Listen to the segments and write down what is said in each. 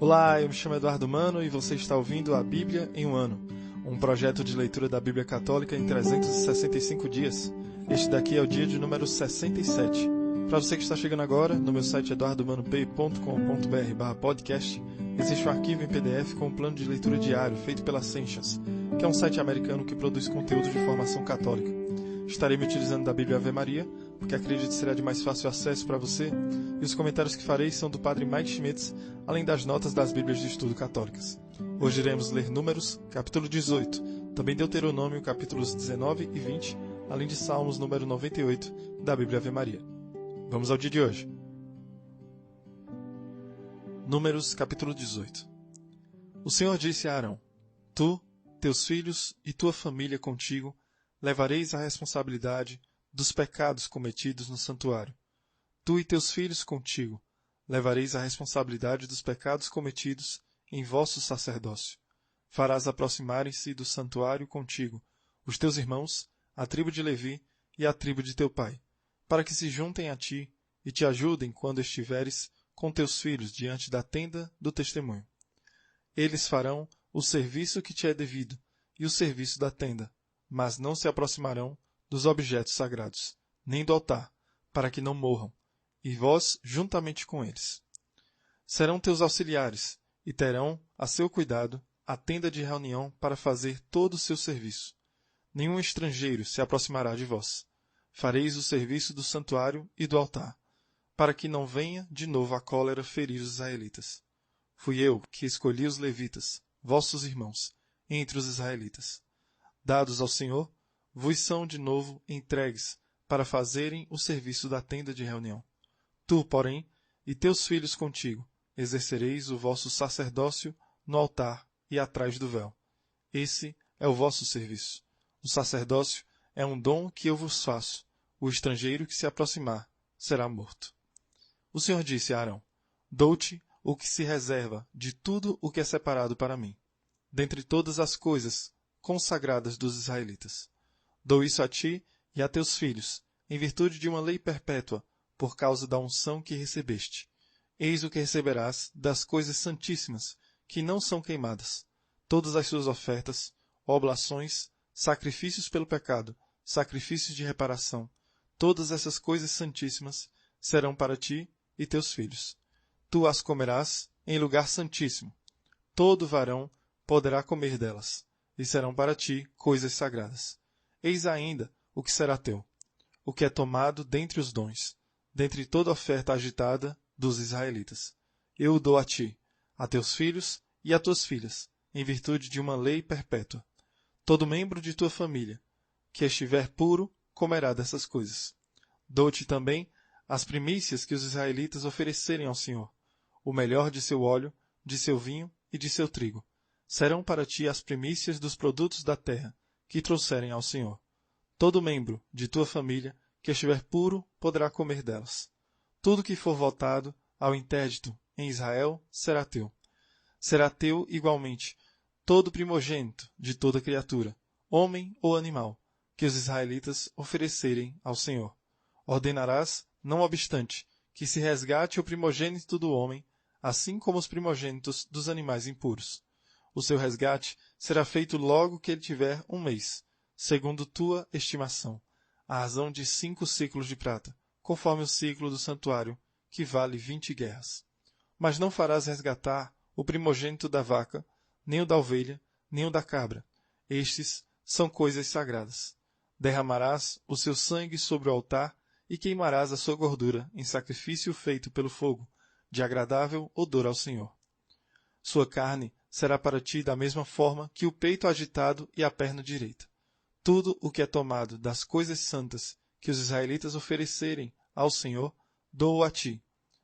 Olá, eu me chamo Eduardo Mano e você está ouvindo a Bíblia em um Ano, um projeto de leitura da Bíblia Católica em 365 dias. Este daqui é o dia de número 67. Para você que está chegando agora, no meu site eduardomano.com.br/podcast, existe um arquivo em PDF com um plano de leitura diário feito pela Ascensions, que é um site americano que produz conteúdo de formação católica. Estarei me utilizando da Bíblia Ave Maria, porque acredito que será de mais fácil acesso para você, e os comentários que farei são do Padre Mike Schmitz, além das notas das Bíblias de Estudo católicas. Hoje iremos ler Números, capítulo 18, também Deuteronômio, capítulos 19 e 20, além de Salmos, número 98, da Bíblia Ave Maria. Vamos ao dia de hoje. Números, capítulo 18. O Senhor disse a Arão: Tu, teus filhos e tua família contigo levareis a responsabilidade dos pecados cometidos no santuário. Tu e teus filhos contigo levareis a responsabilidade dos pecados cometidos em vosso sacerdócio. Farás aproximarem-se do santuário contigo os teus irmãos, a tribo de Levi e a tribo de teu pai, para que se juntem a ti e te ajudem quando estiveres com teus filhos diante da tenda do testemunho. Eles farão o serviço que te é devido e o serviço da tenda, mas não se aproximarão dos objetos sagrados, nem do altar, para que não morram, e vós juntamente com eles. Serão teus auxiliares, e terão a seu cuidado a tenda de reunião para fazer todo o seu serviço. Nenhum estrangeiro se aproximará de vós. Fareis o serviço do santuário e do altar, para que não venha de novo a cólera ferir os israelitas. Fui eu que escolhi os levitas, vossos irmãos, entre os israelitas. Dados ao Senhor, vos são de novo entregues para fazerem o serviço da tenda de reunião. Tu, porém, e teus filhos contigo, exercereis o vosso sacerdócio no altar e atrás do véu. Esse é o vosso serviço. O sacerdócio é um dom que eu vos faço. O estrangeiro que se aproximar será morto. O Senhor disse a Arão: Dou-te o que se reserva de tudo o que é separado para mim, dentre todas as coisas consagradas dos israelitas. Dou isso a ti e a teus filhos, em virtude de uma lei perpétua, por causa da unção que recebeste. Eis o que receberás das coisas santíssimas, que não são queimadas. Todas as suas ofertas, oblações, sacrifícios pelo pecado, sacrifícios de reparação, todas essas coisas santíssimas serão para ti e teus filhos. Tu as comerás em lugar santíssimo. Todo varão poderá comer delas, e serão para ti coisas sagradas. Eis ainda o que será teu, o que é tomado dentre os dons, dentre toda oferta agitada dos israelitas. Eu o dou a ti, a teus filhos e a tuas filhas, em virtude de uma lei perpétua. Todo membro de tua família, que estiver puro, comerá dessas coisas. Dou-te também as primícias que os israelitas oferecerem ao Senhor, o melhor de seu óleo, de seu vinho e de seu trigo. Serão para ti as primícias dos produtos da terra, que trouxerem ao Senhor. Todo membro de tua família que estiver puro poderá comer delas. Tudo que for votado ao interdito em Israel será teu. Será teu igualmente todo primogênito de toda criatura, homem ou animal, que os israelitas oferecerem ao Senhor. Ordenarás, não obstante, que se resgate o primogênito do homem, assim como os primogênitos dos animais impuros. O seu resgate será feito logo que ele tiver 1 mês, segundo tua estimação, à razão de 5 ciclos de prata, conforme o ciclo do santuário, que vale 20 guerras. Mas não farás resgatar o primogênito da vaca, nem o da ovelha, nem o da cabra. Estes são coisas sagradas. Derramarás o seu sangue sobre o altar e queimarás a sua gordura em sacrifício feito pelo fogo, de agradável odor ao Senhor. Sua carne será para ti da mesma forma que o peito agitado e a perna direita. Tudo o que é tomado das coisas santas que os israelitas oferecerem ao Senhor, dou-o a ti,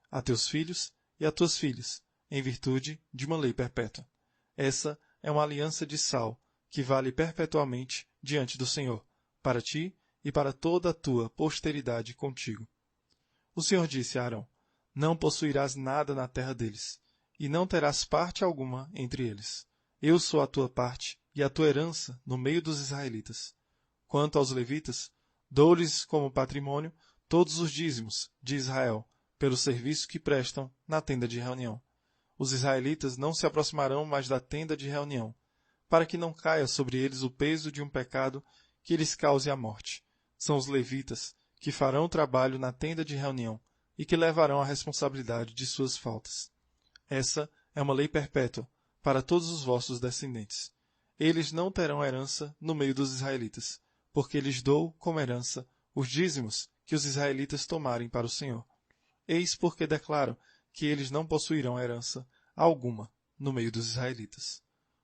a teus filhos e a tuas filhas, em virtude de uma lei perpétua. Essa é uma aliança de sal, que vale perpetuamente diante do Senhor, para ti e para toda a tua posteridade contigo. O Senhor disse a Arão: Não possuirás nada na terra deles, e não terás parte alguma entre eles. Eu sou a tua parte e a tua herança no meio dos israelitas. Quanto aos levitas, dou-lhes como patrimônio todos os dízimos de Israel, pelo serviço que prestam na tenda de reunião. Os israelitas não se aproximarão mais da tenda de reunião, para que não caia sobre eles o peso de um pecado que lhes cause a morte. São os levitas que farão o trabalho na tenda de reunião e que levarão a responsabilidade de suas faltas. Essa é uma lei perpétua para todos os vossos descendentes. Eles não terão herança no meio dos israelitas, porque lhes dou como herança os dízimos que os israelitas tomarem para o Senhor. Eis porque declaro que eles não possuirão herança alguma no meio dos israelitas.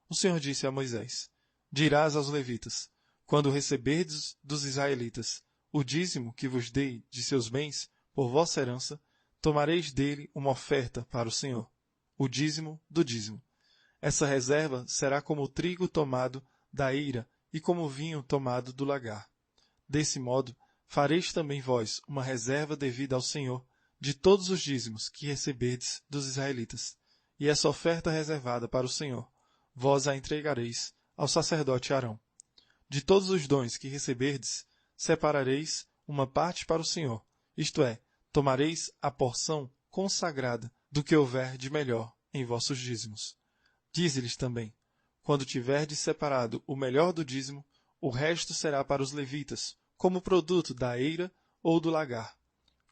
O Senhor disse a Moisés: dirás aos levitas, quando receberdes dos israelitas o dízimo que vos dei de seus bens por vossa herança, tomareis dele uma oferta para o Senhor, o dízimo do dízimo. Essa reserva será como o trigo tomado da eira e como o vinho tomado do lagar. Desse modo, fareis também vós uma reserva devida ao Senhor de todos os dízimos que receberdes dos israelitas. E essa oferta reservada para o Senhor, vós a entregareis ao sacerdote Arão. De todos os dons que receberdes, separareis uma parte para o Senhor, isto é, tomareis a porção consagrada do que houver de melhor em vossos dízimos. Dize-lhes também, quando tiverdes separado o melhor do dízimo, o resto será para os levitas, como produto da eira ou do lagar.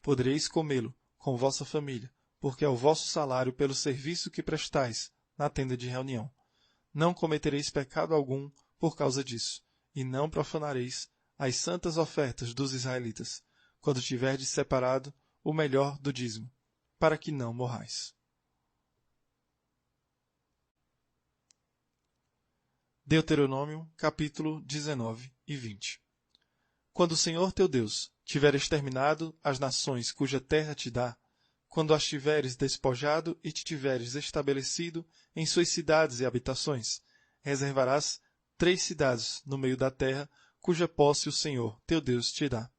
Podereis comê-lo com vossa família, porque é o vosso salário pelo serviço que prestais na tenda de reunião. Não cometereis pecado algum por causa disso, e não profanareis as santas ofertas dos israelitas, quando tiverdes separado o melhor do dízimo, para que não morrais. Deuteronômio, capítulo 19 e 20. Quando o Senhor teu Deus tiver exterminado as nações cuja terra te dá, quando as tiveres despojado e te tiveres estabelecido em suas cidades e habitações, reservarás 3 cidades no meio da terra, cuja posse o Senhor teu Deus te dá.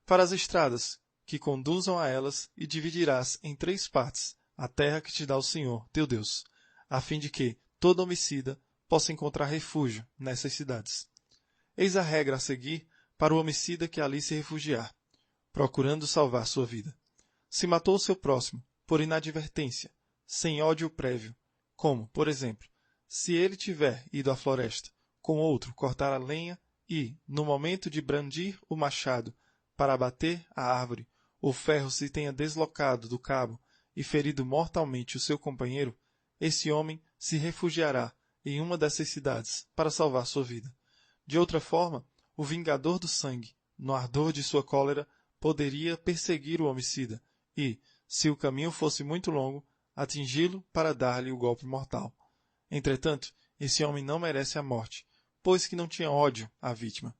Farás estradas que conduzam a elas e dividirás em 3 partes a terra que te dá o Senhor teu Deus, a fim de que todo homicida possa encontrar refúgio nessas cidades. Eis a regra a seguir para o homicida que ali se refugiar, procurando salvar sua vida. Se matou o seu próximo por inadvertência, sem ódio prévio, como, por exemplo, se ele tiver ido à floresta com outro cortar a lenha e, no momento de brandir o machado para abater a árvore, o ferro se tenha deslocado do cabo e ferido mortalmente o seu companheiro, esse homem se refugiará em uma dessas cidades para salvar sua vida. De outra forma, o vingador do sangue, no ardor de sua cólera, poderia perseguir o homicida e, se o caminho fosse muito longo, atingi-lo para dar-lhe o golpe mortal. Entretanto, esse homem não merece a morte, pois que não tinha ódio à vítima.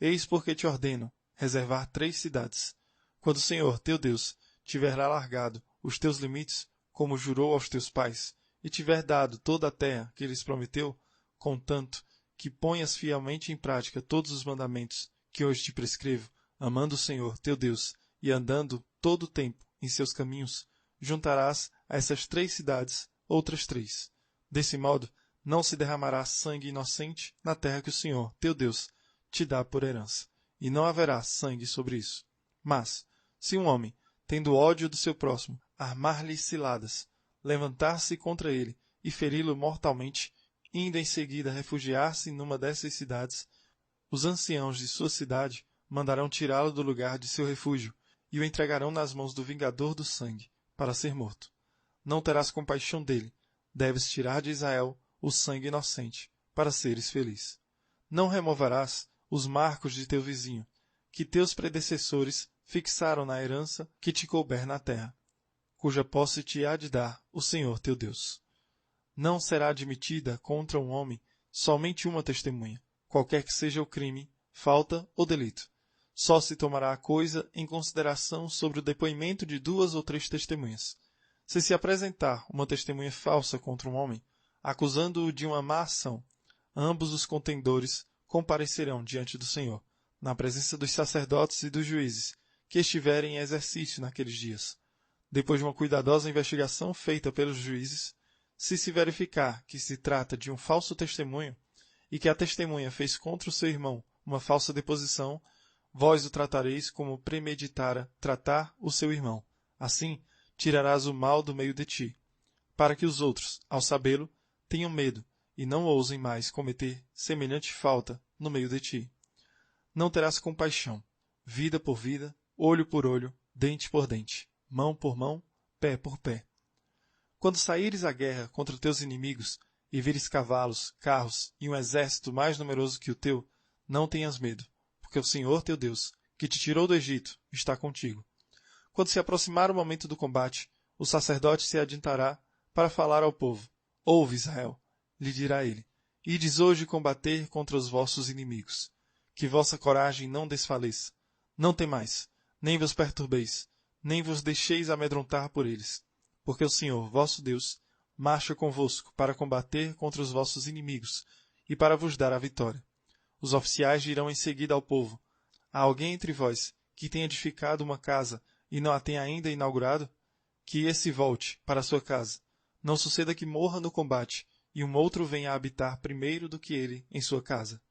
Eis porque te ordeno reservar 3 cidades. Quando o Senhor, teu Deus, tiver alargado os teus limites, como jurou aos teus pais, e tiver dado toda a terra que lhes prometeu, contanto que ponhas fielmente em prática todos os mandamentos que hoje te prescrevo, amando o Senhor, teu Deus, e andando todo o tempo em seus caminhos, juntarás a essas 3 cidades outras 3. Desse modo, não se derramará sangue inocente na terra que o Senhor, teu Deus, te dá por herança, e não haverá sangue sobre isso. Mas, se um homem, tendo ódio do seu próximo, armar-lhe ciladas, levantar-se contra ele e feri-lo mortalmente, indo em seguida refugiar-se numa dessas cidades, os anciãos de sua cidade mandarão tirá-lo do lugar de seu refúgio e o entregarão nas mãos do vingador do sangue, para ser morto. Não terás compaixão dele, deves tirar de Israel o sangue inocente, para seres feliz. Não removerás os marcos de teu vizinho, que teus predecessores fixaram na herança que te couber na terra, cuja posse te há de dar o Senhor teu Deus. Não será admitida contra um homem somente uma testemunha, qualquer que seja o crime, falta ou delito. Só se tomará a coisa em consideração sobre o depoimento de 2 ou 3 testemunhas. Se apresentar uma testemunha falsa contra um homem, acusando-o de uma má ação, ambos os contendores comparecerão diante do Senhor, na presença dos sacerdotes e dos juízes, que estiverem em exercício naqueles dias. Depois de uma cuidadosa investigação feita pelos juízes, se verificar que se trata de um falso testemunho e que a testemunha fez contra o seu irmão uma falsa deposição, vós o tratareis como premeditara tratar o seu irmão. Assim, tirarás o mal do meio de ti. para que os outros, ao sabê-lo, tenham medo e não ousem mais cometer semelhante falta no meio de ti. Não terás compaixão, vida por vida, olho por olho, dente por dente, mão por mão, pé por pé. Quando saíres à guerra contra teus inimigos e vires cavalos, carros e um exército mais numeroso que o teu, não tenhas medo, porque o Senhor teu Deus, que te tirou do Egito, está contigo. Quando se aproximar o momento do combate, o sacerdote se adiantará para falar ao povo. Ouve, Israel, lhe dirá ele, ides hoje combater contra os vossos inimigos. Que vossa coragem não desfaleça. Não temais, nem vos perturbeis, nem vos deixeis amedrontar por eles. Porque o Senhor, vosso Deus, marcha convosco para combater contra os vossos inimigos e para vos dar a vitória. Os oficiais dirão em seguida ao povo, há alguém entre vós que tenha edificado uma casa e não a tenha ainda inaugurado? Que esse volte para a sua casa. Não suceda que morra no combate e um outro venha a habitar primeiro do que ele em sua casa.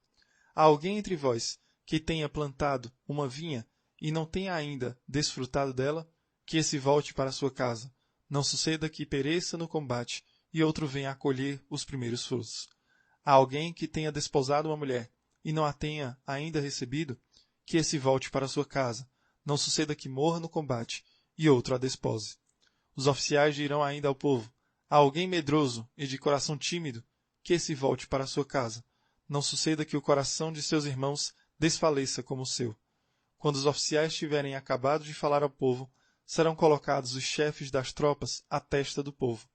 Há alguém entre vós que tenha plantado uma vinha e não tenha ainda desfrutado dela? Que esse volte para a sua casa. Não suceda que pereça no combate e outro venha a colher os primeiros frutos. Há alguém que tenha desposado uma mulher e não a tenha ainda recebido? Que esse volte para a sua casa. Não suceda que morra no combate e outro a despose. Os oficiais dirão ainda ao povo, há alguém medroso e de coração tímido? Que esse volte para a sua casa. Não suceda que o coração de seus irmãos desfaleça como o seu. Quando os oficiais tiverem acabado de falar ao povo, serão colocados os chefes das tropas à testa do povo.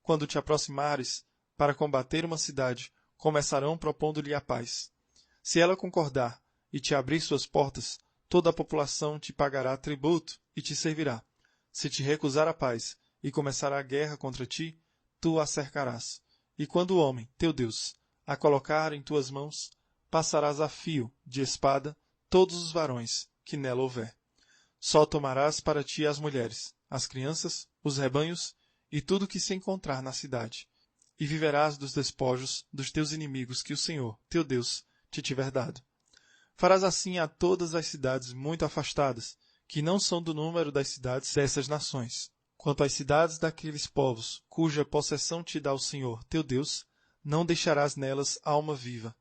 Quando te aproximares para combater uma cidade, começarão propondo-lhe a paz. Se ela concordar e te abrir suas portas, toda a população te pagará tributo e te servirá. Se te recusar a paz e começar a guerra contra ti, tu a cercarás. E quando o homem, teu Deus, a colocar em tuas mãos, passarás a fio de espada todos os varões que nela houver. Só tomarás para ti as mulheres, as crianças, os rebanhos e tudo que se encontrar na cidade, e viverás dos despojos dos teus inimigos que o Senhor, teu Deus, te tiver dado. Farás assim a todas as cidades muito afastadas, que não são do número das cidades dessas nações. Quanto às cidades daqueles povos, cuja possessão te dá o Senhor, teu Deus, não deixarás nelas alma viva.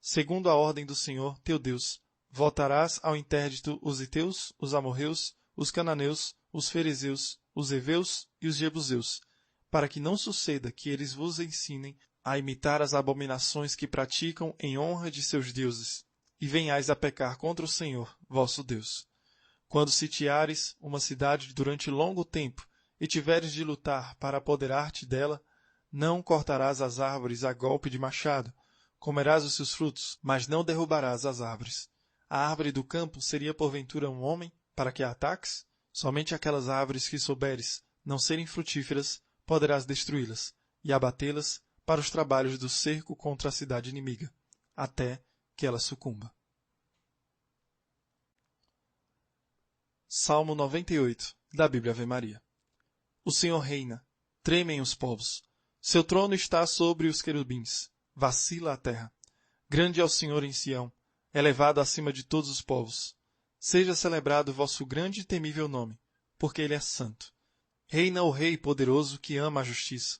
Segundo a ordem do Senhor, teu Deus, voltarás ao interdito os heteus, os amorreus, os cananeus, os ferezeus, os heveus e os jebuseus, para que não suceda que eles vos ensinem a imitar as abominações que praticam em honra de seus deuses, e venhais a pecar contra o Senhor, vosso Deus. Quando sitiares uma cidade durante longo tempo e tiveres de lutar para apoderar-te dela, não cortarás as árvores a golpe de machado, comerás os seus frutos, mas não derrubarás as árvores. A árvore do campo seria porventura um homem, para que a ataques? Somente aquelas árvores que souberes não serem frutíferas, poderás destruí-las, e abatê-las para os trabalhos do cerco contra a cidade inimiga, até que ela sucumba. Salmo 98, da Bíblia Ave Maria. O Senhor reina, tremem os povos. Seu trono está sobre os querubins, vacila a terra. Grande é o Senhor em Sião, elevado acima de todos os povos. Seja celebrado o vosso grande e temível nome, porque ele é santo. Reina o Rei poderoso que ama a justiça.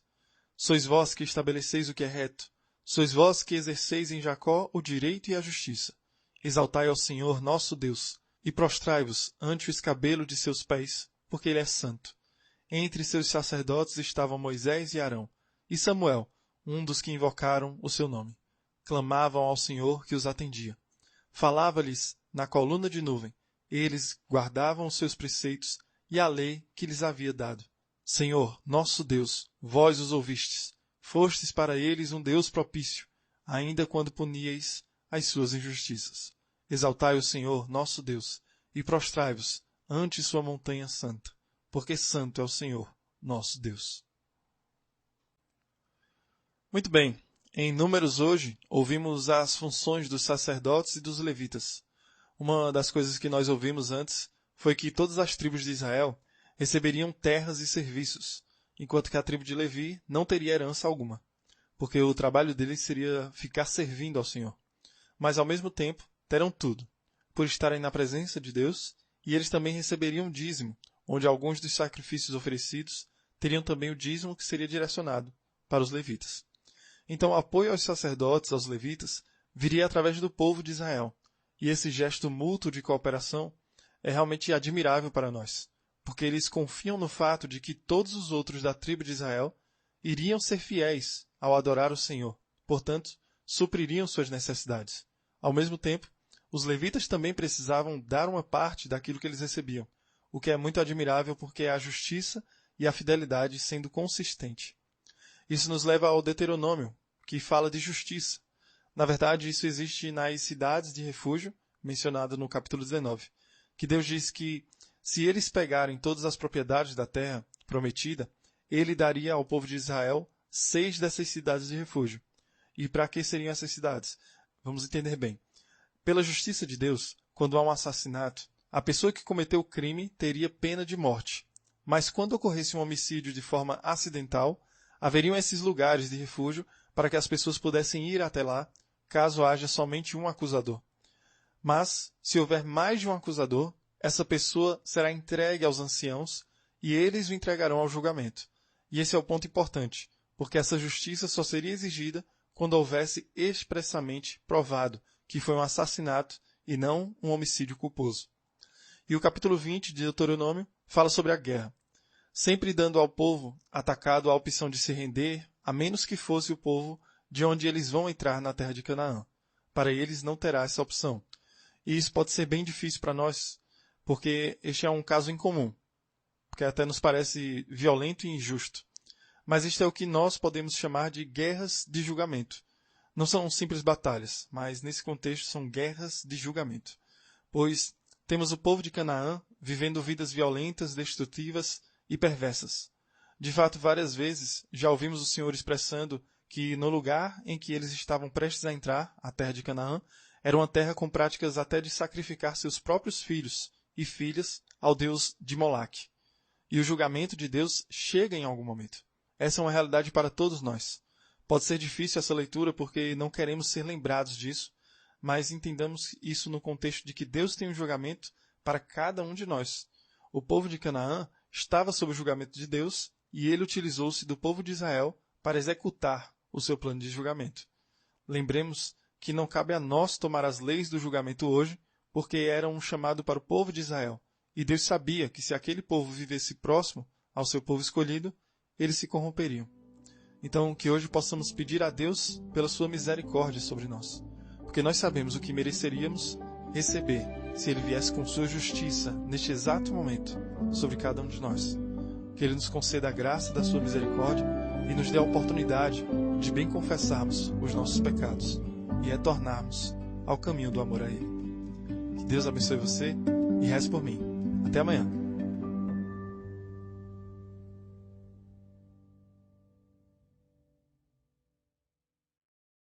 Sois vós que estabeleceis o que é reto. Sois vós que exerceis em Jacó o direito e a justiça. Exaltai ao Senhor nosso Deus, e prostrai-vos ante o escabelo de seus pés, porque ele é santo. Entre seus sacerdotes estavam Moisés e Arão, e Samuel, um dos que invocaram o seu nome. Clamavam ao Senhor que os atendia. Falava-lhes na coluna de nuvem, eles guardavam os seus preceitos e a lei que lhes havia dado. Senhor, nosso Deus, vós os ouvistes, fostes para eles um Deus propício, ainda quando puníeis as suas injustiças. Exaltai o Senhor, nosso Deus, e prostrai-vos ante sua montanha santa, porque santo é o Senhor, nosso Deus. Muito bem, em Números hoje, ouvimos as funções dos sacerdotes e dos levitas. Uma das coisas que nós ouvimos antes foi que todas as tribos de Israel receberiam terras e serviços, enquanto que a tribo de Levi não teria herança alguma, porque o trabalho deles seria ficar servindo ao Senhor. Mas, ao mesmo tempo, terão tudo, por estarem na presença de Deus, e eles também receberiam dízimo, onde alguns dos sacrifícios oferecidos teriam também o dízimo que seria direcionado para os levitas. Então, o apoio aos sacerdotes, aos levitas, viria através do povo de Israel. E esse gesto mútuo de cooperação é realmente admirável para nós, porque eles confiam no fato de que todos os outros da tribo de Israel iriam ser fiéis ao adorar o Senhor, portanto, supririam suas necessidades. Ao mesmo tempo, os levitas também precisavam dar uma parte daquilo que eles recebiam, o que é muito admirável porque é a justiça e a fidelidade sendo consistente. Isso nos leva ao Deuteronômio, que fala de justiça. Na verdade, isso existe nas cidades de refúgio, mencionado no capítulo 19, que Deus diz que, se eles pegarem todas as propriedades da terra prometida, ele daria ao povo de Israel 6 dessas cidades de refúgio. E para que seriam essas cidades? Vamos entender bem. Pela justiça de Deus, quando há um assassinato, a pessoa que cometeu o crime teria pena de morte. Mas quando ocorresse um homicídio de forma acidental, haveriam esses lugares de refúgio para que as pessoas pudessem ir até lá, caso haja somente um acusador. Mas, se houver mais de um acusador, essa pessoa será entregue aos anciãos e eles o entregarão ao julgamento. E esse é o ponto importante, porque essa justiça só seria exigida quando houvesse expressamente provado que foi um assassinato e não um homicídio culposo. E o capítulo 20 de Deuteronômio fala sobre a guerra, sempre dando ao povo atacado a opção de se render, a menos que fosse o povo de onde eles vão entrar na terra de Canaã. Para eles não terá essa opção. E isso pode ser bem difícil para nós, porque este é um caso incomum, porque até nos parece violento e injusto. Mas isto é o que nós podemos chamar de guerras de julgamento. Não são simples batalhas, mas nesse contexto são guerras de julgamento. Pois temos o povo de Canaã vivendo vidas violentas, destrutivas e perversas. De fato, várias vezes já ouvimos o Senhor expressando que no lugar em que eles estavam prestes a entrar, a terra de Canaã, era uma terra com práticas até de sacrificar seus próprios filhos e filhas ao deus de Moloque. E o julgamento de Deus chega em algum momento. Essa é uma realidade para todos nós. Pode ser difícil essa leitura porque não queremos ser lembrados disso, mas entendamos isso no contexto de que Deus tem um julgamento para cada um de nós. O povo de Canaã estava sob o julgamento de Deus e ele utilizou-se do povo de Israel para executar o seu plano de julgamento. Lembremos que não cabe a nós tomar as leis do julgamento hoje, porque era um chamado para o povo de Israel. E Deus sabia que se aquele povo vivesse próximo ao seu povo escolhido, eles se corromperiam. Então, que hoje possamos pedir a Deus pela sua misericórdia sobre nós, porque nós sabemos o que mereceríamos receber se Ele viesse com sua justiça neste exato momento sobre cada um de nós. Que Ele nos conceda a graça da sua misericórdia e nos dê a oportunidade de bem confessarmos os nossos pecados e retornarmos ao caminho do amor a Ele. Que Deus abençoe você e reze por mim. Até amanhã.